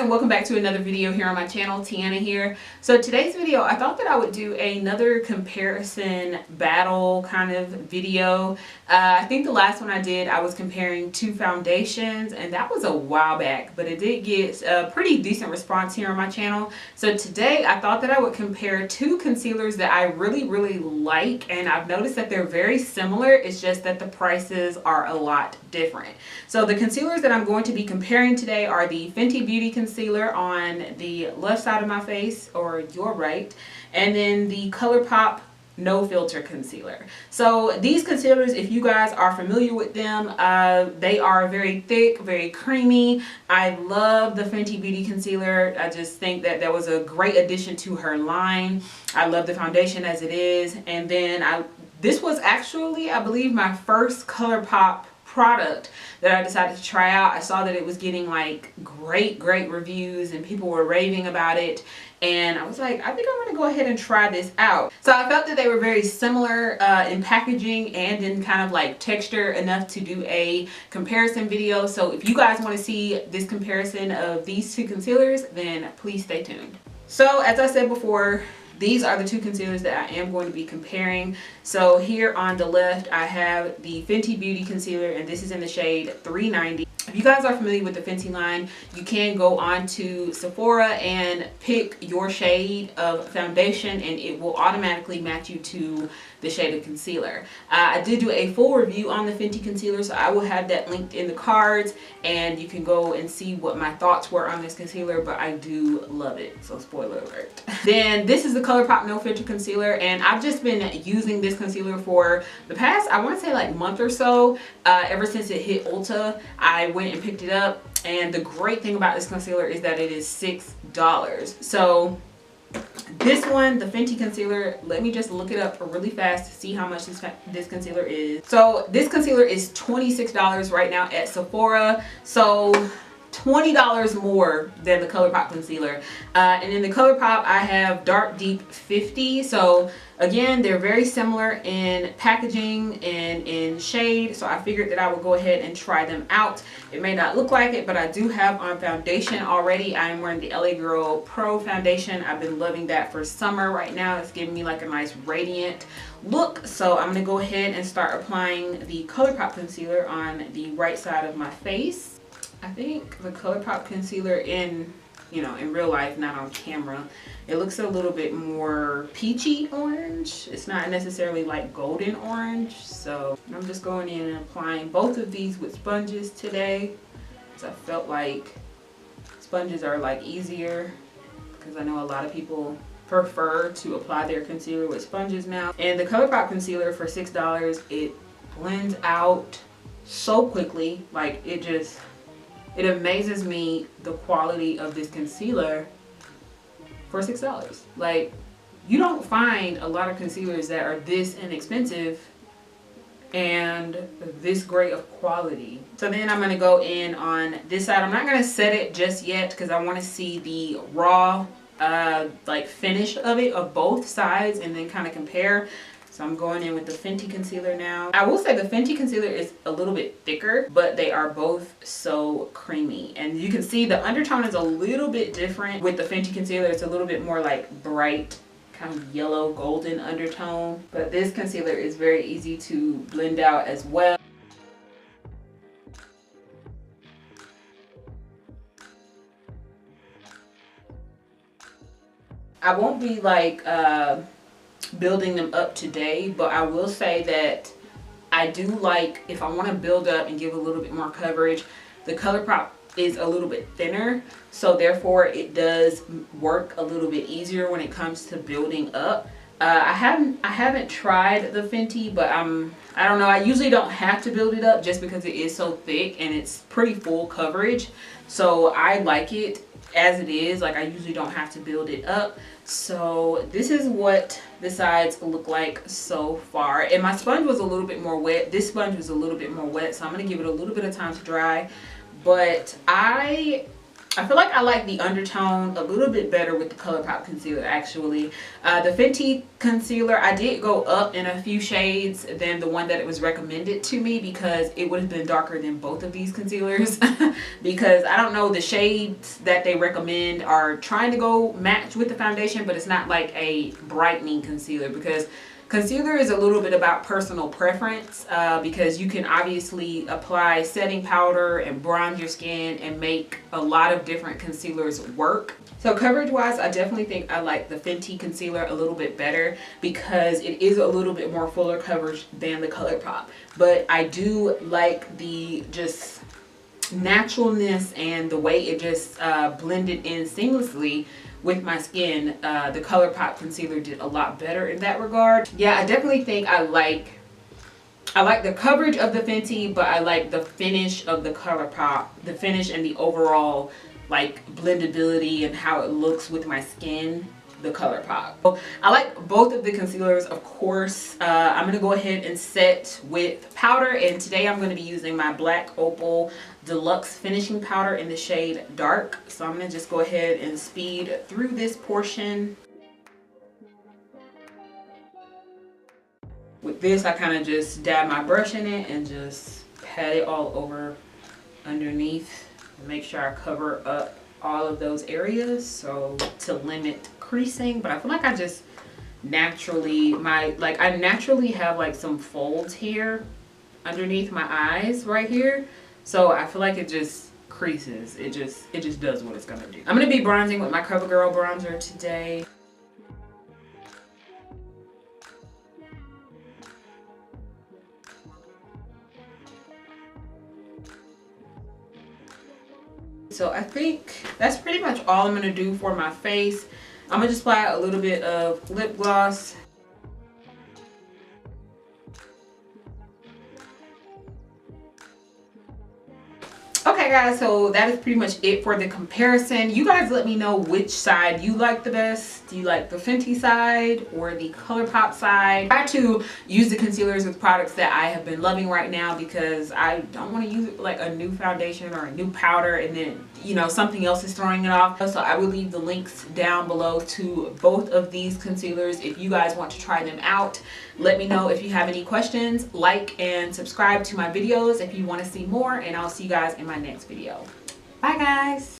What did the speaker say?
and welcome back to another video here on my channel. Tiana here. So today's video, I thought that I would do another comparison battle kind of video. I think the last one I did, I was comparing two foundations, and that was a while back, but it did get a pretty decent response here on my channel. So today I thought that I would compare two concealers that I really like, and I've noticed that they're very similar. It's just that the prices are a lot different. So the concealers that I'm going to be comparing today are the Fenty Beauty Concealer on the left side of my face, or your right, and then the Colourpop No Filter Concealer. So these concealers, if you guys are familiar with them, they are very thick, very creamy. I love the Fenty Beauty Concealer. I just think that that was a great addition to her line. I love the foundation as it is. And then this was actually, I believe, my first Colourpop product that I decided to try out. I saw that it was getting like great reviews and people were raving about it, and I was like, I think I'm going to go ahead and try this out. So I felt that they were very similar in packaging and in kind of like texture enough to do a comparison video. So if you guys want to see this comparison of these two concealers, then please stay tuned. So as I said before, these are the two concealers that I am going to be comparing. So here on the left, I have the Fenty Beauty Concealer, and this is in the shade 390. If you guys are familiar with the Fenty line, you can go on to Sephora and pick your shade of foundation, and it will automatically match you to the shade of concealer. I did do a full review on the Fenty concealer, so I will have that linked in the cards, and you can go and see what my thoughts were on this concealer, but I do love it, so spoiler alert. Then this is the Colourpop No Filter Concealer, and I've just been using this concealer for the past, I want to say like month or so. Ever since it hit Ulta, I went and picked it up, and the great thing about this concealer is that it is $6. So this one, the Fenty concealer, let me just look it up really fast to see how much this concealer is. So this concealer is $26 right now at Sephora, so $20 more than the Colourpop concealer. And in the Colourpop, I have Dark Deep 50. So again, they're very similar in packaging and in shade, so I figured that I would go ahead and try them out. It may not look like it, but I do have on foundation already. I'm wearing the LA Girl Pro foundation. I've been loving that for summer right now. It's giving me like a nice radiant look. So I'm going to go ahead and start applying the Colourpop concealer on the right side of my face. I think the Colourpop concealer in real life, not on camera, it looks a little bit more peachy orange. It's not necessarily like golden orange. So I'm just going in and applying both of these with sponges today, because I felt like sponges are like easier, because I know a lot of people prefer to apply their concealer with sponges now. And the Colourpop concealer for $6, it blends out so quickly. Like it amazes me, the quality of this concealer for $6. Like, you don't find a lot of concealers that are this inexpensive and this great of quality. So then I'm going to go in on this side. I'm not going to set it just yet because I want to see the raw like finish of it, of both sides, and then kind of compare. So I'm going in with the Fenty concealer now. I will say the Fenty concealer is a little bit thicker, but they are both so creamy. And you can see the undertone is a little bit different with the Fenty concealer. It's a little bit more like bright, kind of yellow golden undertone. But this concealer is very easy to blend out as well. I won't be like building them up today, but I will say that I do like, if I want to build up and give a little bit more coverage, the Colourpop is a little bit thinner, so therefore it does work a little bit easier when it comes to building up. I haven't tried the Fenty, but I don't know, I usually don't have to build it up just because it is so thick and it's pretty full coverage. So I like it as it is. Like, I usually don't have to build it up. So this is what the sides look like so far, and my sponge was a little bit more wet. This sponge was a little bit more wet, so I'm going to give it a little bit of time to dry. But I I feel like I like the undertone a little bit better with the Colourpop concealer actually. The Fenty concealer, I did go up in a few shades than the one that it was recommended to me because it would have been darker than both of these concealers. Because I don't know, the shades that they recommend are trying to go match with the foundation, but it's not like a brightening concealer, because concealer is a little bit about personal preference, because you can obviously apply setting powder and bronze your skin and make a lot of different concealers work. So coverage wise, I definitely think I like the Fenty concealer a little bit better because it is a little bit more fuller coverage than the Colourpop. But I do like the just naturalness and the way it just blended in seamlessly with my skin. The Colourpop concealer did a lot better in that regard. Yeah, I definitely think I like the coverage of the Fenty, but I like the finish of the Colourpop, the finish and the overall like blendability and how it looks with my skin, the Colourpop. So I like both of the concealers, of course. I'm gonna go ahead and set with powder, and today I'm gonna be using my Black Opal Deluxe Finishing Powder in the shade Dark. So I'm gonna just go ahead and speed through this portion. With this, I kind of just dab my brush in it and just pat it all over underneath. Make sure I cover up all of those areas so to limit creasing. But I feel like I just naturally, I naturally have like some folds here underneath my eyes right here. So I feel like it just creases. It just does what it's gonna do. I'm gonna be bronzing with my CoverGirl bronzer today. So I think that's pretty much all I'm gonna do for my face. I'm gonna just apply a little bit of lip gloss. Okay guys, so that is pretty much it for the comparison. You guys let me know which side you like the best. Do you like the Fenty side or the Colourpop side? I try to use the concealers with products that I have been loving right now because I don't want to use like a new foundation or a new powder and then, you know, something else is throwing it off. So I will leave the links down below to both of these concealers if you guys want to try them out. Let me know if you have any questions. Like and subscribe to my videos if you want to see more, and I'll see you guys in my next video. Bye guys.